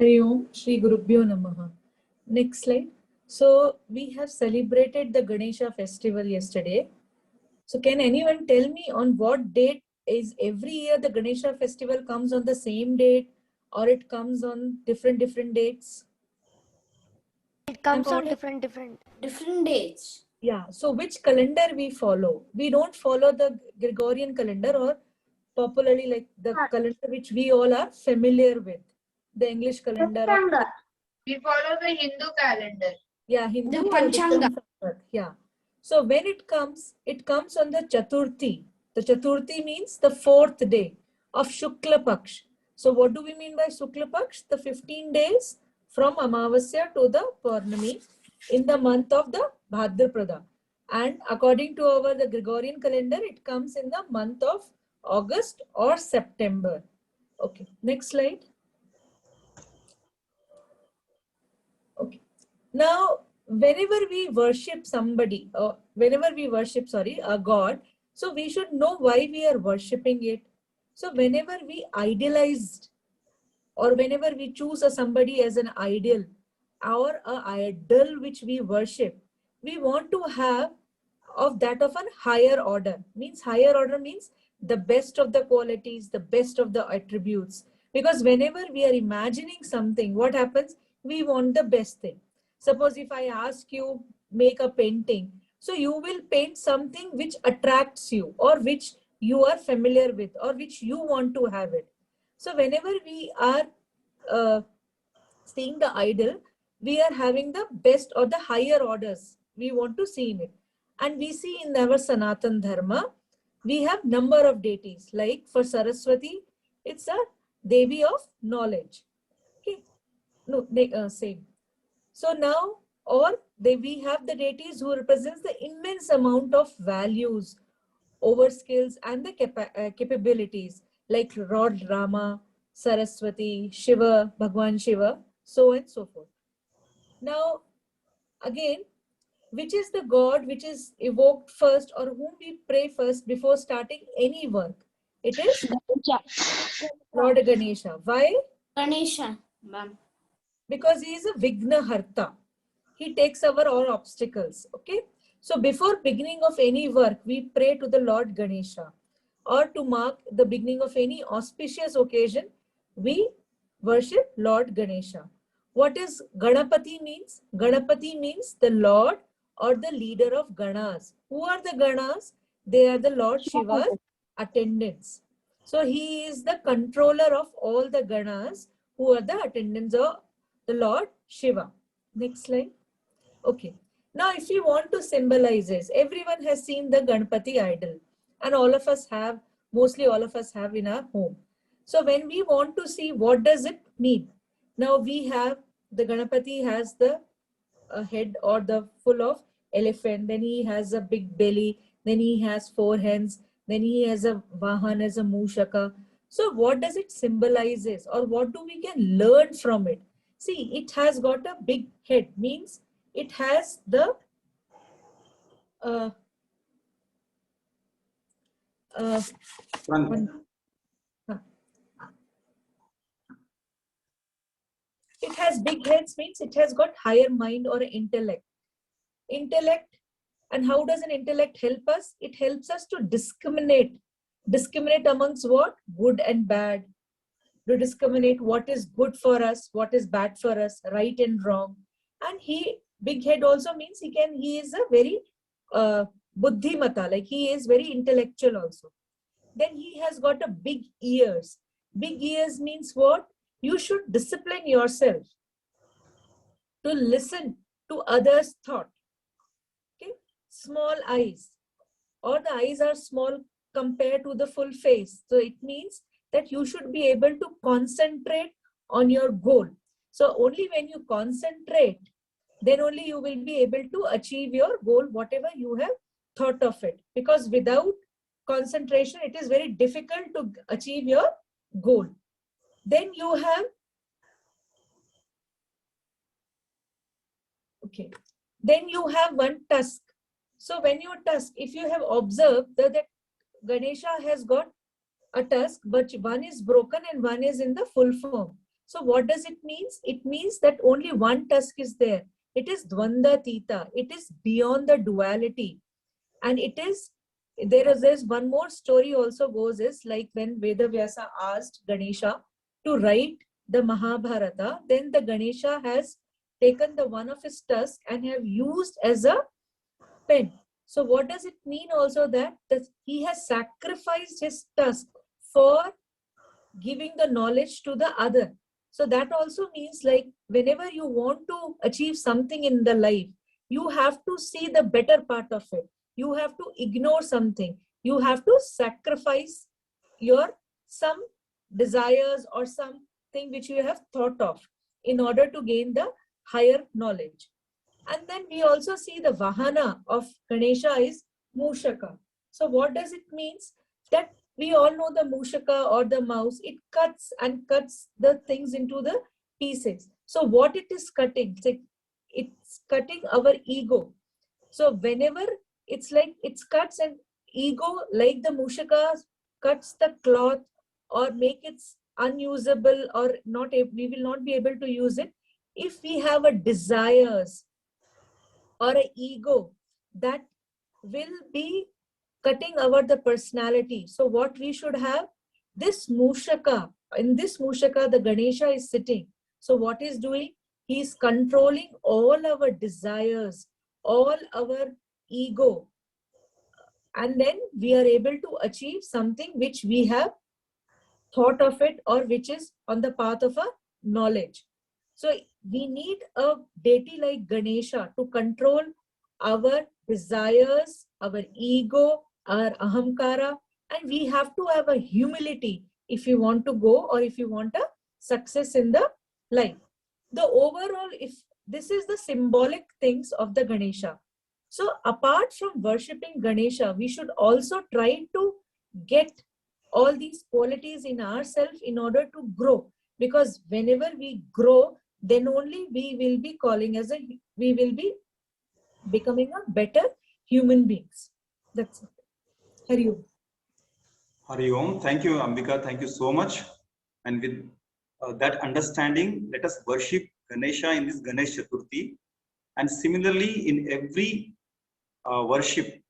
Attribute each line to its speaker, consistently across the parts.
Speaker 1: Hari Om, Shri Gurubhyo Namaha. Next slide. So we have celebrated the Ganesha festival yesterday. So can anyone tell me on what date is every year the Ganesha festival comes on the same date or it comes on different dates?
Speaker 2: It comes on different dates.
Speaker 1: Yeah. So which calendar we follow? We don't follow the Gregorian calendar or popularly like the calendar which we all are familiar with, the English calendar.
Speaker 3: We follow the Hindu calendar.
Speaker 1: Yeah, Hindu
Speaker 2: The
Speaker 1: or
Speaker 2: Panchanga.
Speaker 1: Vikram Samvat. Yeah. So when it comes on the Chaturthi. The Chaturthi means the fourth day of Shukla Paksh. So what do we mean by Shukla Paksh? The 15 days from Amavasya to the Purnami in the month of the Bhadrapada. And according to the Gregorian calendar, it comes in the month of August or September. Okay, next slide. Okay. Now, whenever we worship somebody, a god, so we should know why we are worshipping it. So whenever we idolized or whenever we choose somebody as an idol or an idol which we worship, we want to have of that of a higher order. Higher order means the best of the qualities, the best of the attributes. Because whenever we are imagining something, what happens? We want the best thing. Suppose if I ask you make a painting, so you will paint something which attracts you or which you are familiar with or which you want to have it. So whenever we are seeing the idol, we are having the best or the higher orders we want to see in it. And we see in our Sanatan Dharma, we have number of deities. Like for Saraswati, it's a Devi of knowledge. Okay, no, same. So now, we have the deities who represents the immense amount of values over skills and the capabilities, like Lord Rama, Saraswati, Shiva, Bhagwan Shiva, so and so forth. Now, again, which is the god which is evoked first or whom we pray first before starting any work? It is Lord Ganesha. Why?
Speaker 2: Ganesha, ma'am.
Speaker 1: Because he is a Vigna Harta. He takes over all obstacles. Okay. So before beginning of any work, we pray to the Lord Ganesha. Or to mark the beginning of any auspicious occasion, we worship Lord Ganesha. What is Ganapati means? Ganapati means the Lord or the leader of Ganas. Who are the Ganas? They are the Lord Shiva's attendants. So he is the controller of all the Ganas who are the attendants of the Lord Shiva. Next slide. Okay. Now, if we want to symbolize this, everyone has seen the Ganpati idol, and mostly all of us have in our home. So when we want to see what does it mean, now we have the Ganpati has the head or the full of elephant, then he has a big belly, then he has four hands, then he has a Vahan as a Mushaka. So what does it symbolizes or what do we can learn from it? See, it has got a big head, means it has the it has big heads, means it has got higher mind or intellect. And how does an intellect help us? It helps us to discriminate amongst what? Good and bad. To discriminate what is good for us, what is bad for us, right and wrong. And big head also means he is a very buddhimata, like he is very intellectual also. Then he has got a big ears. Big ears means what? You should discipline yourself to listen to others' thought. Okay, small eyes, or the eyes are small compared to the full face. So it means that you should be able to concentrate on your goal. So only when you concentrate, then only you will be able to achieve your goal, whatever you have thought of it. Because without concentration, it is very difficult to achieve your goal. Then you have, okay, then you have one tusk. So when you tusk, if you have observed that Ganesha has got a tusk, but one is broken and one is in the full form. So what does it mean? It means that only one tusk is there. It is Dvanda Tita. It is beyond the duality. And it is, there's one more story also goes is like when Vedavyasa asked Ganesha to write the Mahabharata, then the Ganesha has taken the one of his tusk and have used as a pen. So what does it mean also that he has sacrificed his tusk for giving the knowledge to the other. So that also means like whenever you want to achieve something in the life, you have to see the better part of it. You have to ignore something. You have to sacrifice your some desires or something which you have thought of in order to gain the higher knowledge. And then we also see the Vahana of Ganesha is Mushaka. So what does it mean? That we all know the Mushaka or the mouse, it cuts and cuts the things into the pieces. So what it is cutting? It's cutting our ego. So whenever it's like it's cuts and ego, like the Mushaka cuts the cloth or make it unusable or not, we will not be able to use it. If we have a desires or an ego that will be cutting our the personality. So what we should have, this Mushaka, in this Mushaka, the Ganesha is sitting. So what is doing? He is controlling all our desires, all our ego. And then we are able to achieve something which we have thought of it or which is on the path of a knowledge. So we need a deity like Ganesha to control our desires, our ego, our ahamkara, and we have to have a humility if you want to go or if you want a success in the life. The overall, if this is the symbolic things of the Ganesha. So apart from worshipping Ganesha, we should also try to get all these qualities in ourselves in order to grow. Because whenever we grow, then only we will be we will be becoming a better human beings. That's it. Hari Om.
Speaker 4: Hari Om. Thank you, Ambika. Thank you so much. And with that understanding, let us worship Ganesha in this Ganesh Chaturthi. And similarly, in every worship,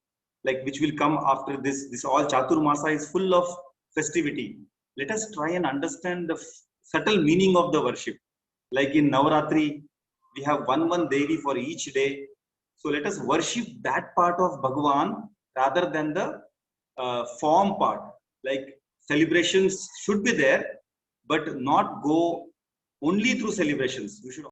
Speaker 4: like which will come after this all Chaturmasa is full of festivity. Let us try and understand the subtle meaning of the worship. Like in Navaratri, we have one Devi for each day. So let us worship that part of Bhagavan rather than the form part. Like celebrations should be there, but not go only through celebrations. We should